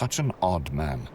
Such an odd man.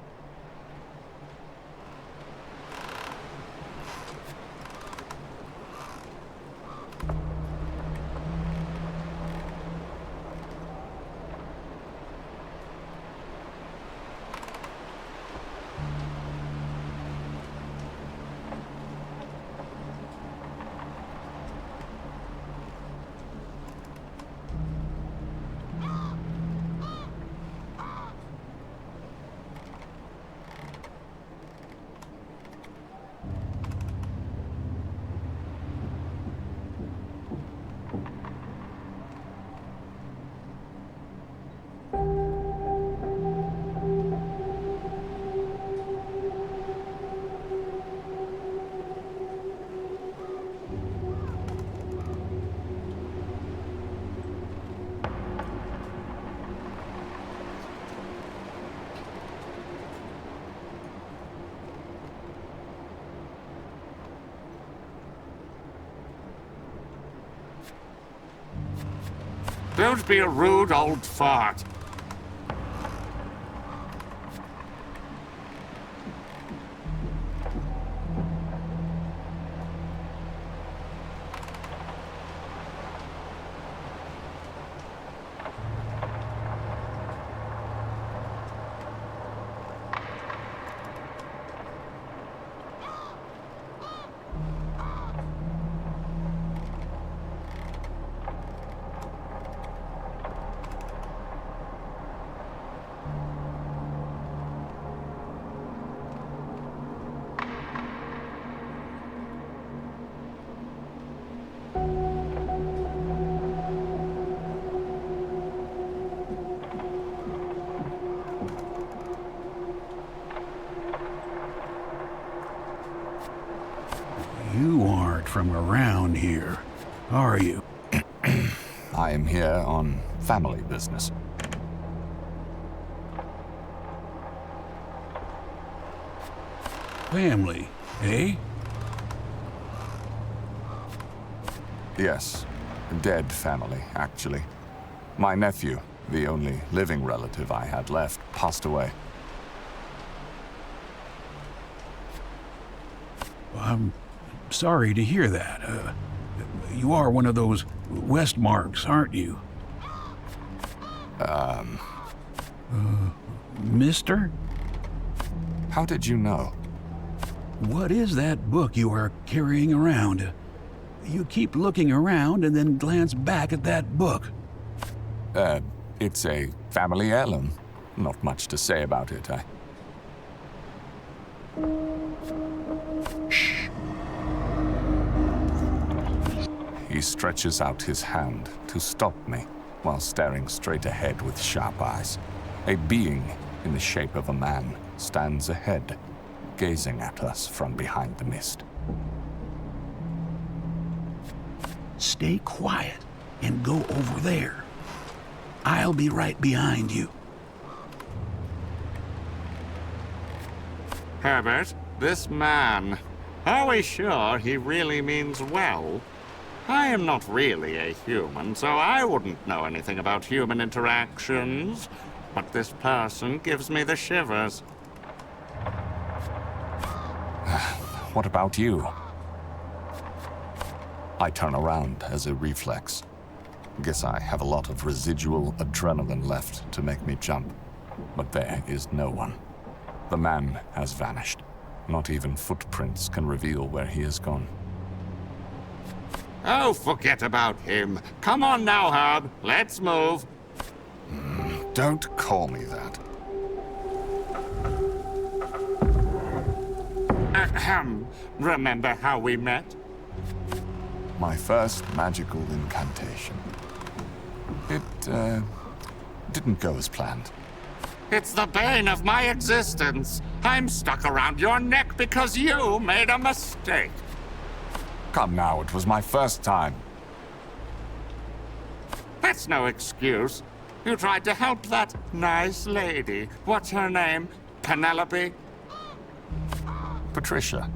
Don't be a rude old fart. You aren't from around here, are you? I am here on family business. Family, eh? Yes, dead family, actually. My nephew, the only living relative I had left, passed away. I'm sorry to hear that. You are one of those Westmarks, aren't you? Mister? How did you know? What is that book you are carrying around? You keep looking around and then glance back at that book. It's a family heirloom. Not much to say about it, Shh. He stretches out his hand to stop me while staring straight ahead with sharp eyes. A being in the shape of a man stands ahead, gazing at us from behind the mist. Stay quiet and go over there. I'll be right behind you. Herbert, this man. Are we sure he really means well? I am not really a human, so I wouldn't know anything about human interactions. But this person gives me the shivers. What about you? I turn around as a reflex. Guess I have a lot of residual adrenaline left to make me jump. But there is no one. The man has vanished. Not even footprints can reveal where he has gone. Oh, forget about him. Come on now, Herb. Let's move. Don't call me that. Ahem. Remember how we met? My first magical incantation. It, didn't go as planned. It's the bane of my existence. I'm stuck around your neck because you made a mistake. Come now, it was my first time. That's no excuse. You tried to help that nice lady. What's her name? Penelope? Patricia.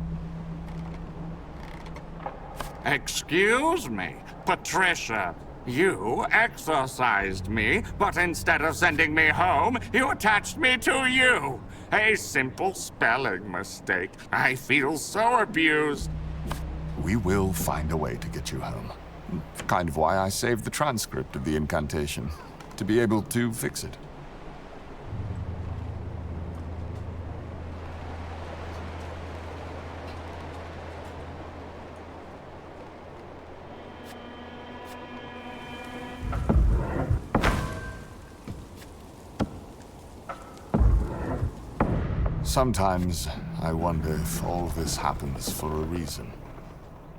Excuse me, Patricia. You exorcised me, but instead of sending me home, you attached me to you. A simple spelling mistake. I feel so abused. We will find a way to get you home. Kind of why I saved the transcript of the incantation, to be able to fix it. Sometimes I wonder if all this happens for a reason.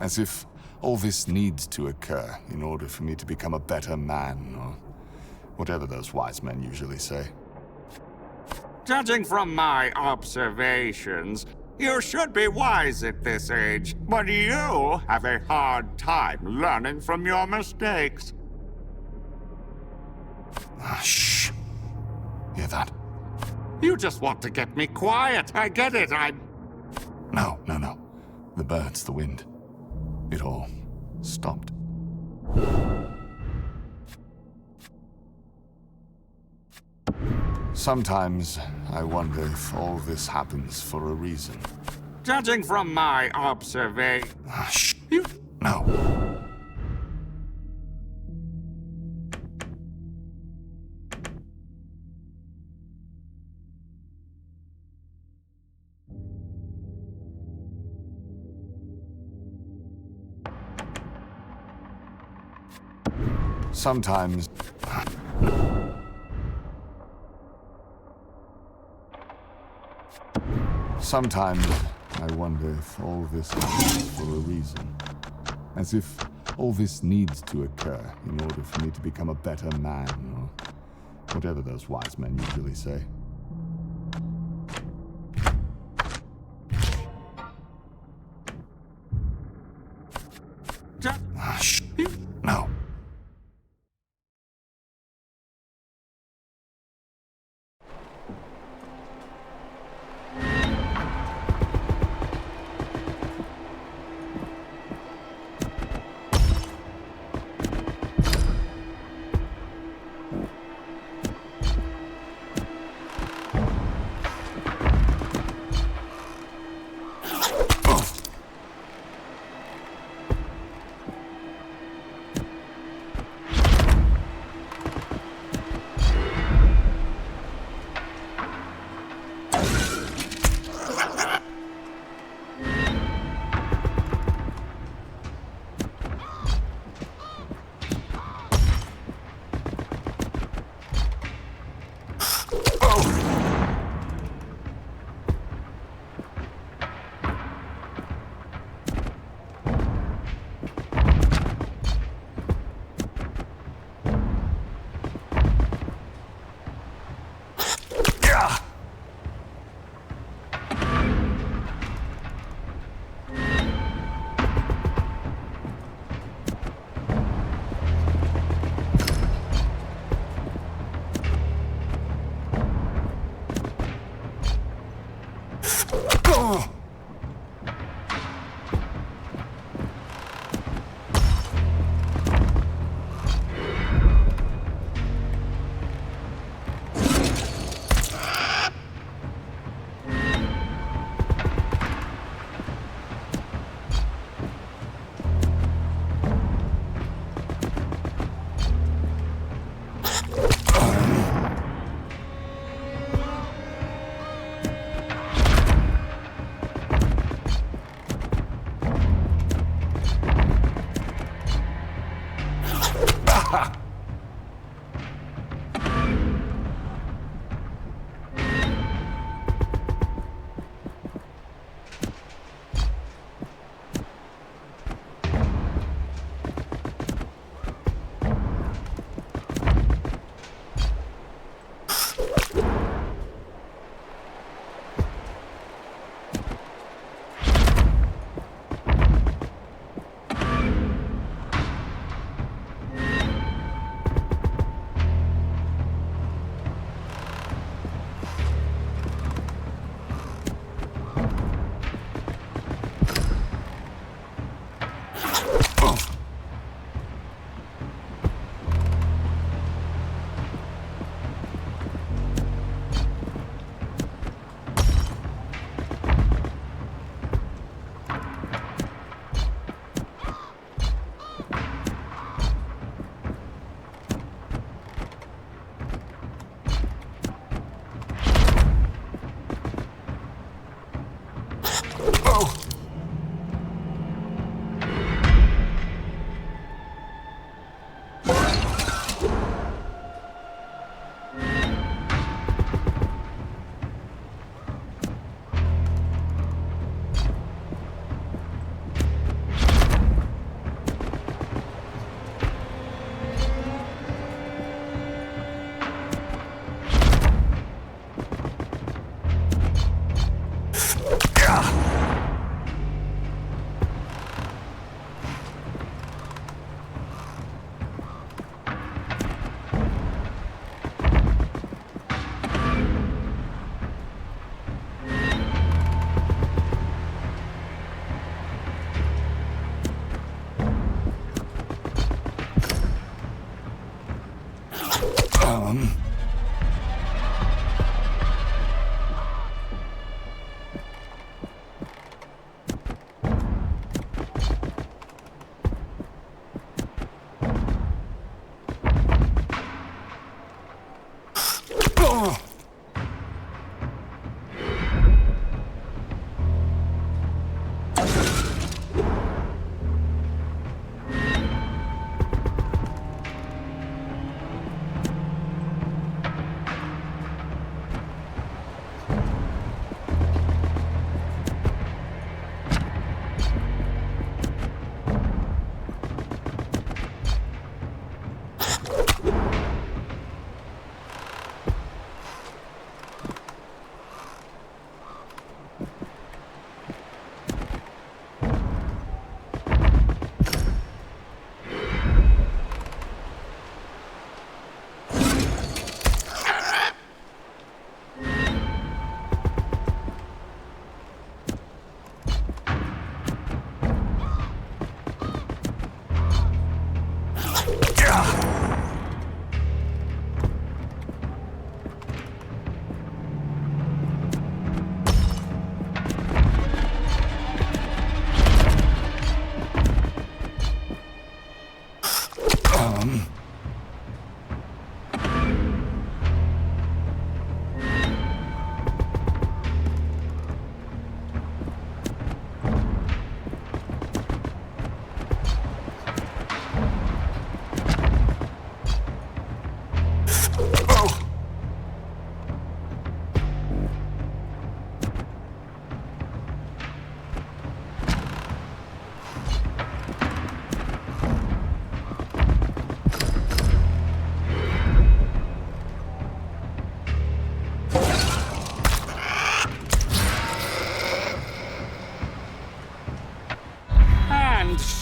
As if all this needs to occur in order for me to become a better man, or whatever those wise men usually say. Judging from my observations, you should be wise at this age, but you have a hard time learning from your mistakes. Shh. Hear that? You just want to get me quiet. I get it. No. The birds, the wind. It all stopped. Sometimes I wonder if all this happens for a reason. Judging from my observation... Shh. You... No. Sometimes... Sometimes I wonder if all this happens for a reason. As if all this needs to occur in order for me to become a better man, or whatever those wise men usually say. Shh. No.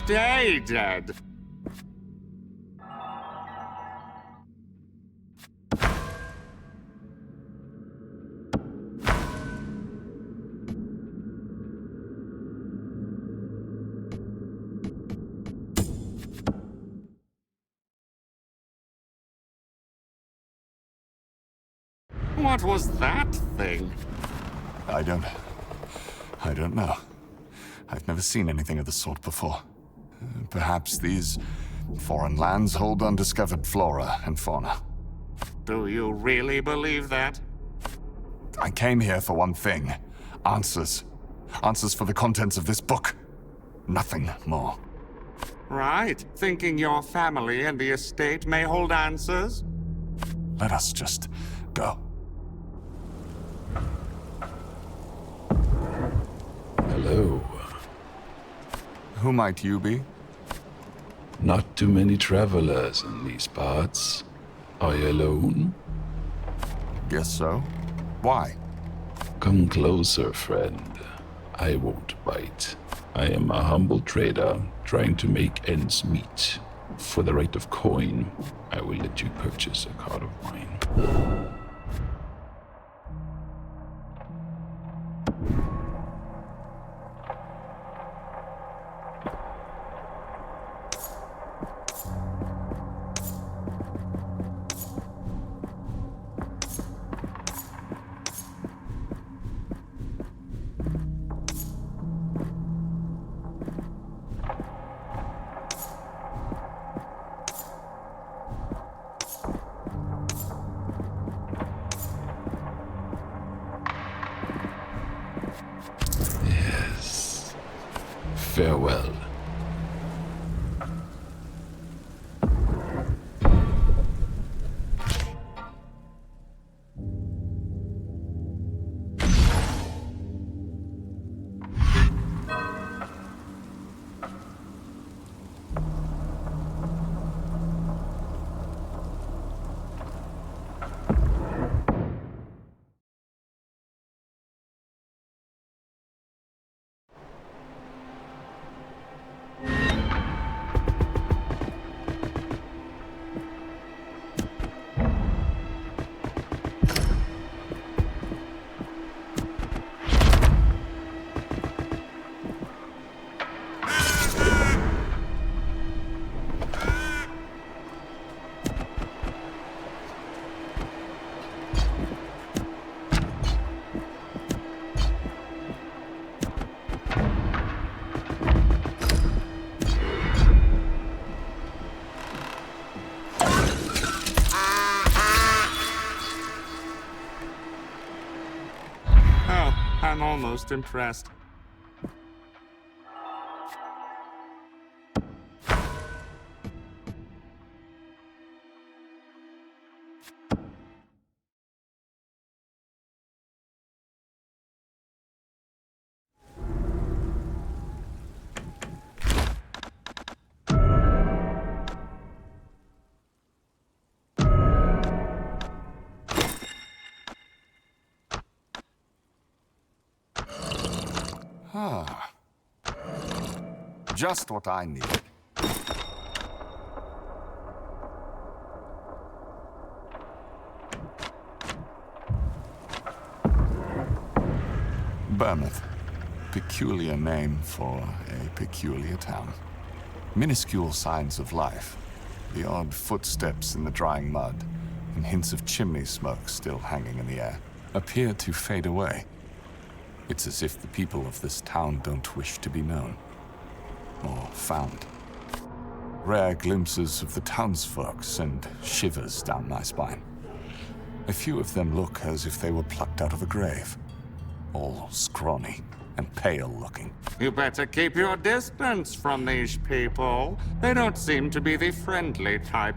stay dead. What was that thing? I don't know. I've never seen anything of the sort before. Perhaps these foreign lands hold undiscovered flora and fauna. Do you really believe that? I came here for one thing. Answers. Answers for the contents of this book. Nothing more. Right. Thinking your family and the estate may hold answers? Let us just go. Hello. Who might you be? Not too many travelers in these parts. Are you alone? Guess so. Why? Come closer, friend. I won't bite. I am a humble trader trying to make ends meet. For the rate of coin, I will let you purchase a card of mine. Yes. Farewell. I'm almost impressed. Ah. Just what I needed. Bournemouth. Peculiar name for a peculiar town. Minuscule signs of life. The odd footsteps in the drying mud, and hints of chimney smoke still hanging in the air, appear to fade away. It's as if the people of this town don't wish to be known. Or found. Rare glimpses of the townsfolk send shivers down my spine. A few of them look as if they were plucked out of a grave. All scrawny and pale looking. You better keep your distance from these people. They don't seem to be the friendly type.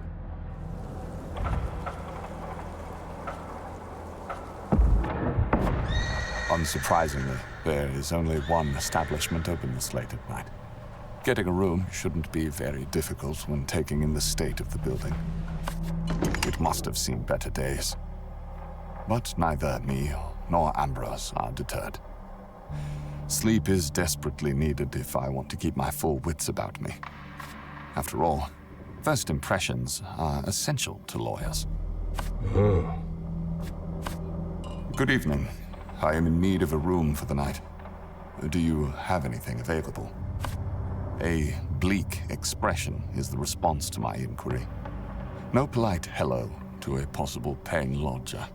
Unsurprisingly, there is only one establishment open this late at night. Getting a room shouldn't be very difficult when taking in the state of the building. It must have seen better days. But neither me nor Ambrose are deterred. Sleep is desperately needed if I want to keep my full wits about me. After all, first impressions are essential to lawyers. Good evening. I am in need of a room for the night. Do you have anything available? A bleak expression is the response to my inquiry. No polite hello to a possible paying lodger.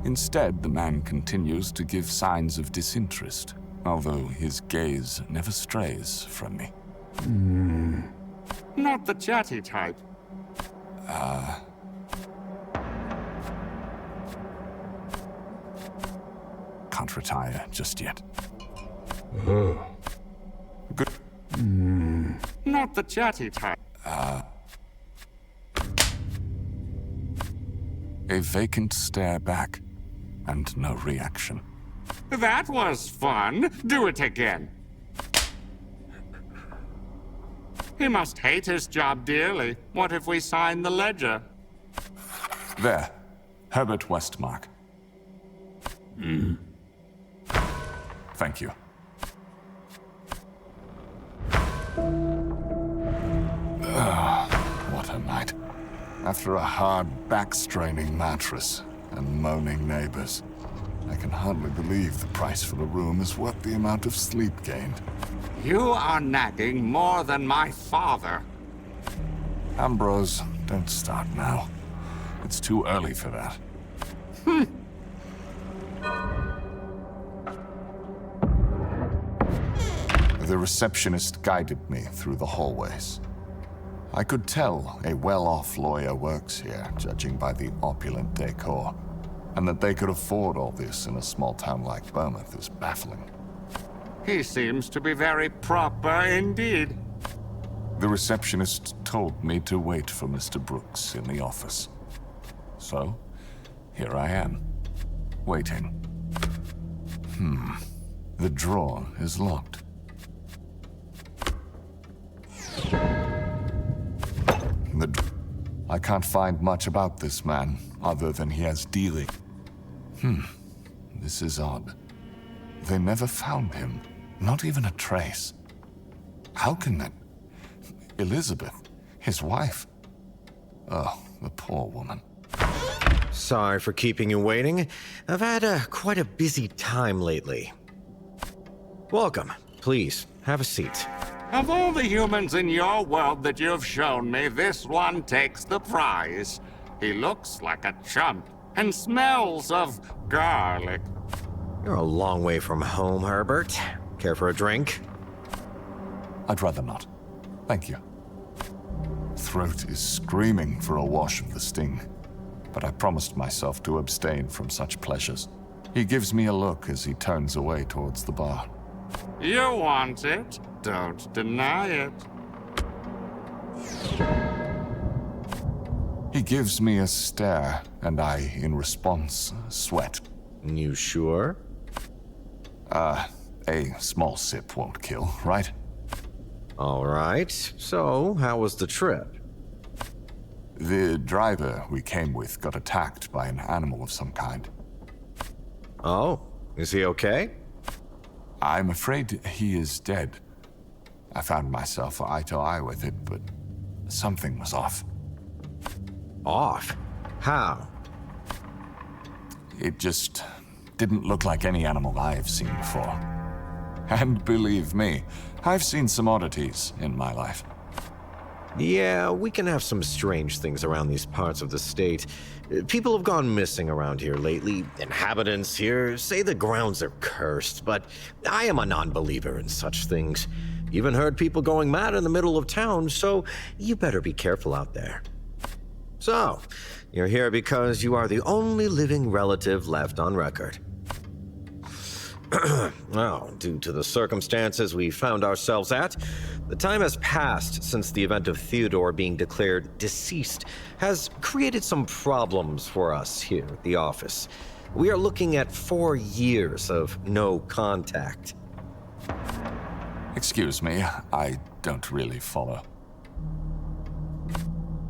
Instead, the man continues to give signs of disinterest, although his gaze never strays from me. Not the chatty type. Can't retire just yet. Good. Not the chatty type. A vacant stare back, and no reaction. That was fun. Do it again. He must hate his job dearly. What if we sign the ledger? There. Herbert Westmark. Thank you. What a night. After a hard, back-straining mattress and moaning neighbors, I can hardly believe the price for the room is worth the amount of sleep gained. You are nagging more than my father. Ambrose, don't start now. It's too early for that. The receptionist guided me through the hallways. I could tell a well-off lawyer works here, judging by the opulent decor. And that they could afford all this in a small town like Bournemouth is baffling. He seems to be very proper indeed. The receptionist told me to wait for Mr. Brooks in the office. So, here I am, waiting. The drawer is locked. I can't find much about this man, other than he has dealing. This is odd. They never found him. Not even a trace. How can that... Elizabeth, his wife... Oh, the poor woman. Sorry for keeping you waiting. I've had quite a busy time lately. Welcome. Please, have a seat. Of all the humans in your world that you've shown me, this one takes the prize. He looks like a chump and smells of garlic. You're a long way from home, Herbert. Care for a drink? I'd rather not. Thank you. Throat is screaming for a wash of the sting, but I promised myself to abstain from such pleasures. He gives me a look as he turns away towards the bar. You want it? Don't deny it. He gives me a stare, and I, in response, sweat. You sure? A small sip won't kill, right? All right. So, how was the trip? The driver we came with got attacked by an animal of some kind. Oh, is he okay? I'm afraid he is dead. I found myself eye to eye with it, but something was off. Off? How? It just didn't look like any animal I've seen before. And believe me, I've seen some oddities in my life. Yeah, we can have some strange things around these parts of the state. People have gone missing around here lately. Inhabitants here say the grounds are cursed, but I am a non-believer in such things. Even heard people going mad in the middle of town, so you better be careful out there. So, you're here because you are the only living relative left on record. Well, due to the circumstances we found ourselves at, the time has passed since the event of Theodore being declared deceased has created some problems for us here at the office. We are looking at 4 years of no contact. Excuse me, I don't really follow.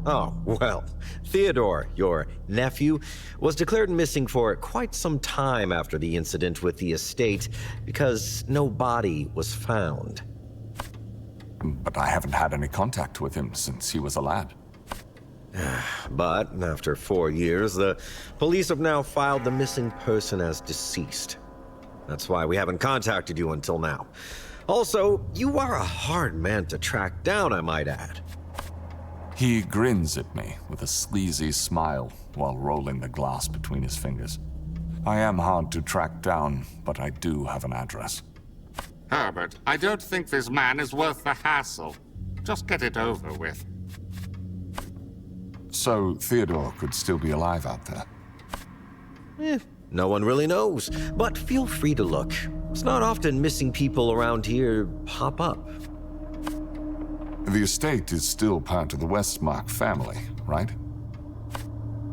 Oh, well, Theodore, your nephew, was declared missing for quite some time after the incident with the estate because no body was found. But I haven't had any contact with him since he was a lad. But after 4 years, the police have now filed the missing person as deceased. That's why we haven't contacted you until now. Also, you are a hard man to track down, I might add. He grins at me with a sleazy smile while rolling the glass between his fingers. I am hard to track down, but I do have an address. Herbert, I don't think this man is worth the hassle. Just get it over with. So Theodore could still be alive out there? No one really knows, but feel free to look. It's not often missing people around here pop up. The estate is still part of the Westmark family, right?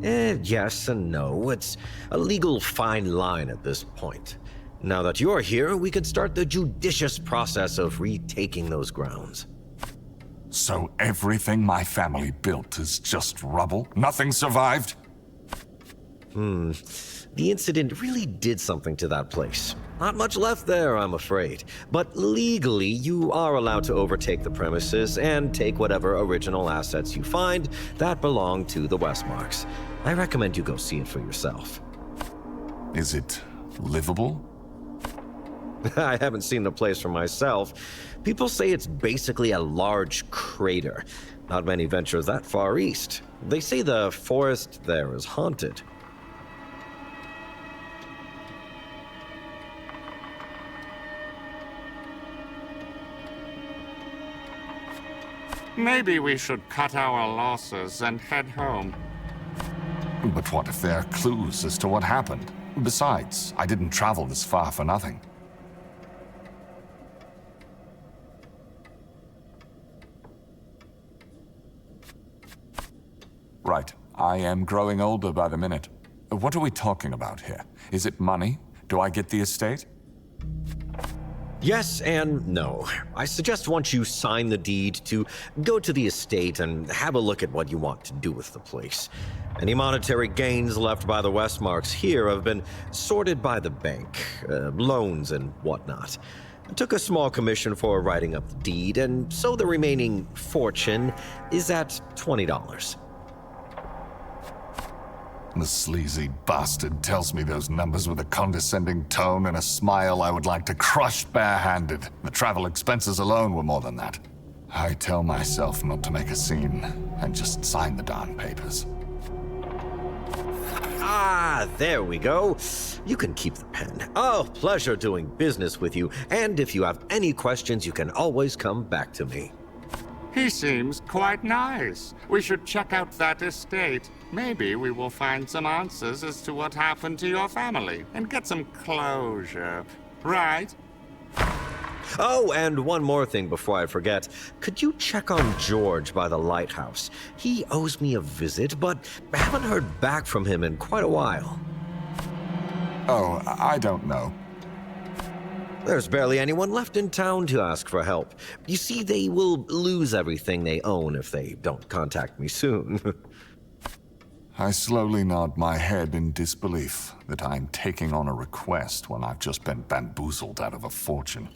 Yes and no. It's a legal fine line at this point. Now that you're here, we could start the judicious process of retaking those grounds. So everything my family built is just rubble? Nothing survived? The incident really did something to that place. Not much left there, I'm afraid. But legally, you are allowed to overtake the premises and take whatever original assets you find that belong to the Westmarks. I recommend you go see it for yourself. Is it livable? I haven't seen the place for myself. People say it's basically a large crater. Not many ventures that far east. They say the forest there is haunted. Maybe we should cut our losses and head home. But what if there are clues as to what happened? Besides, I didn't travel this far for nothing. Right. I am growing older by the minute. What are we talking about here? Is it money? Do I get the estate? Yes and no. I suggest once you sign the deed to go to the estate and have a look at what you want to do with the place. Any monetary gains left by the Westmarks here have been sorted by the bank, loans and whatnot. I took a small commission for writing up the deed, and so the remaining fortune is at $20. The sleazy bastard tells me those numbers with a condescending tone and a smile I would like to crush barehanded. The travel expenses alone were more than that. I tell myself not to make a scene and just sign the darn papers. Ah, there we go. You can keep the pen. Oh, pleasure doing business with you. And if you have any questions, you can always come back to me. He seems quite nice. We should check out that estate. Maybe we will find some answers as to what happened to your family and get some closure, right? Oh, and one more thing before I forget. Could you check on George by the lighthouse? He owes me a visit, but I haven't heard back from him in quite a while. Oh, I don't know. There's barely anyone left in town to ask for help. You see, they will lose everything they own if they don't contact me soon. I slowly nod my head in disbelief that I'm taking on a request when I've just been bamboozled out of a fortune.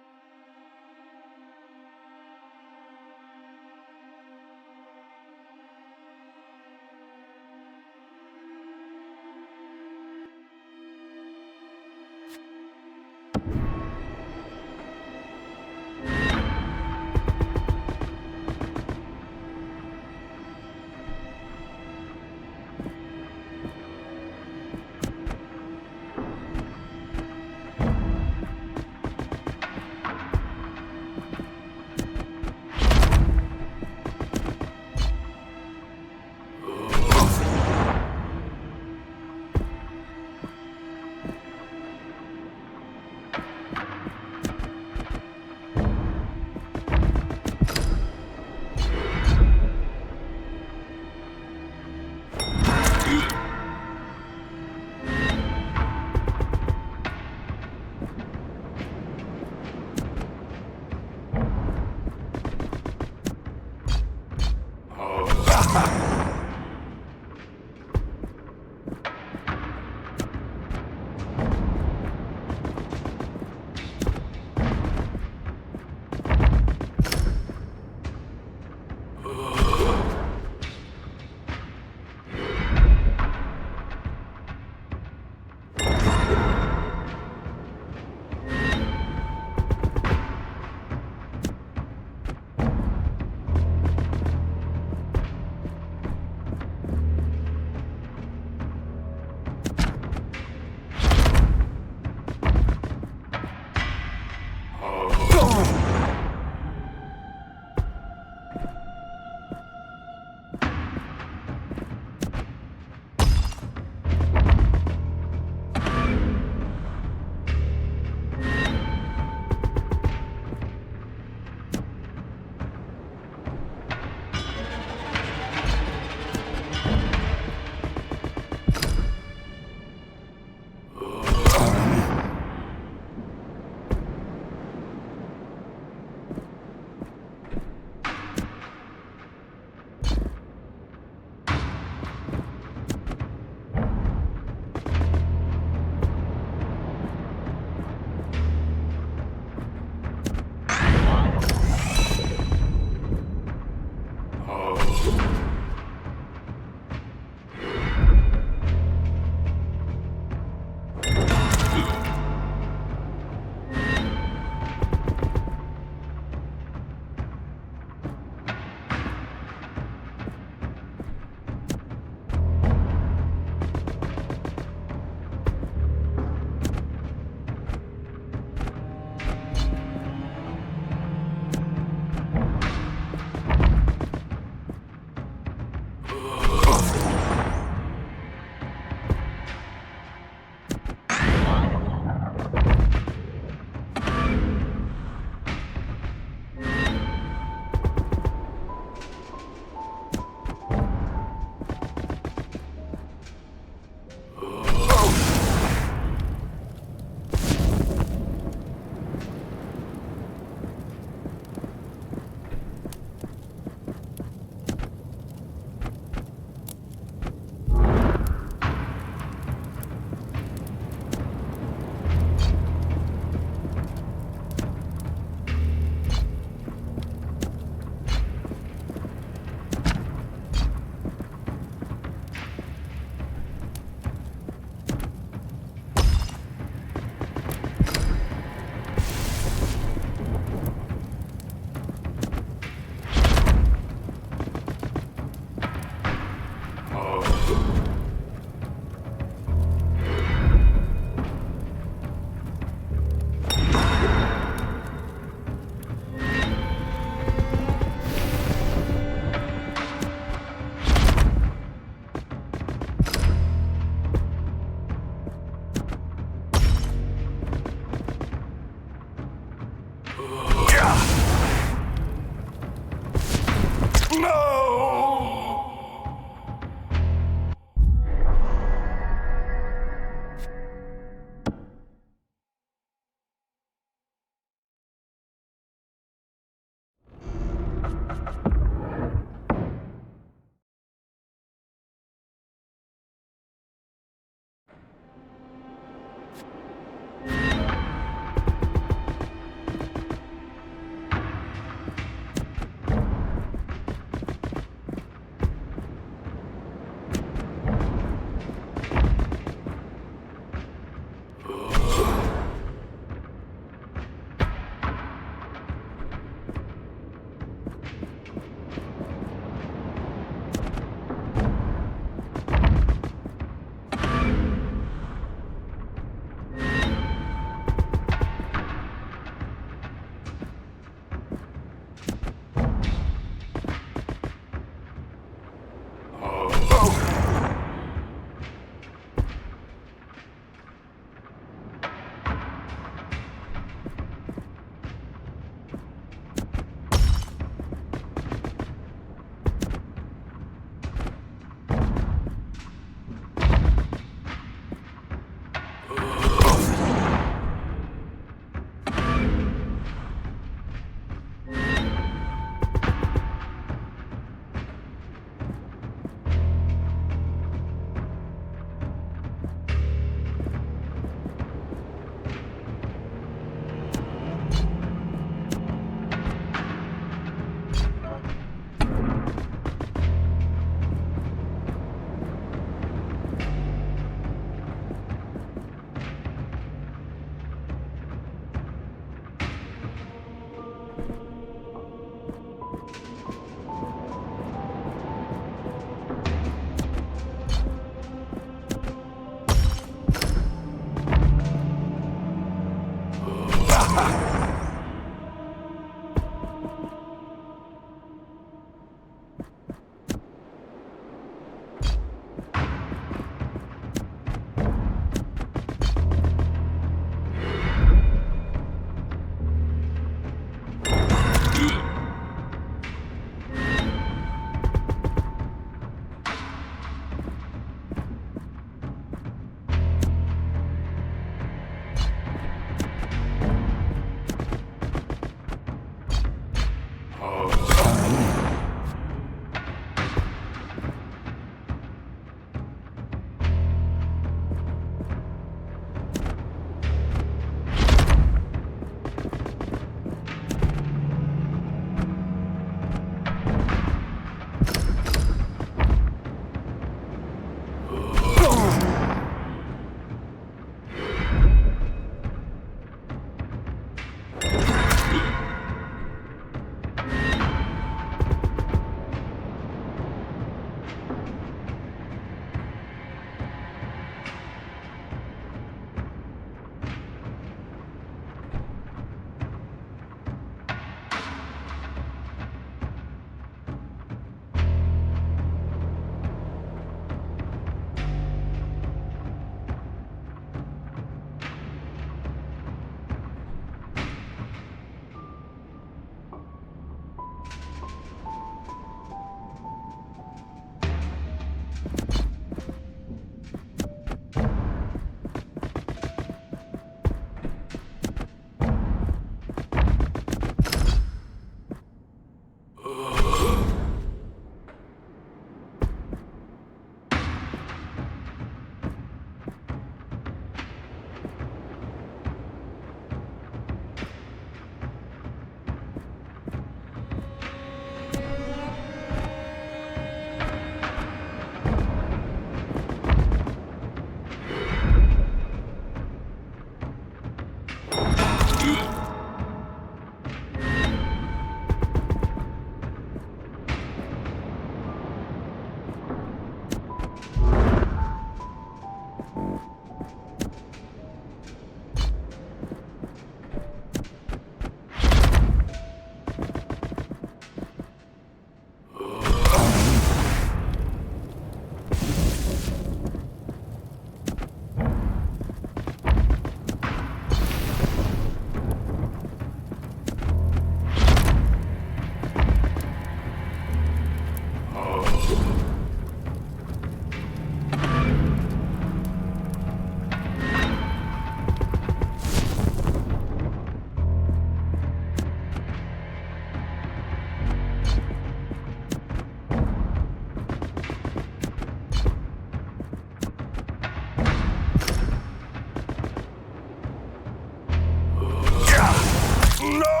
No!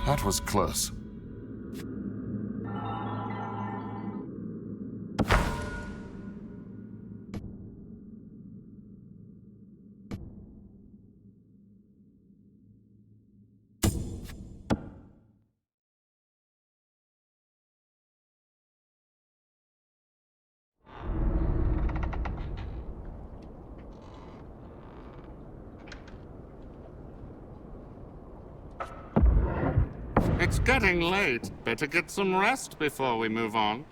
That was close. It's getting late. Better get some rest before we move on.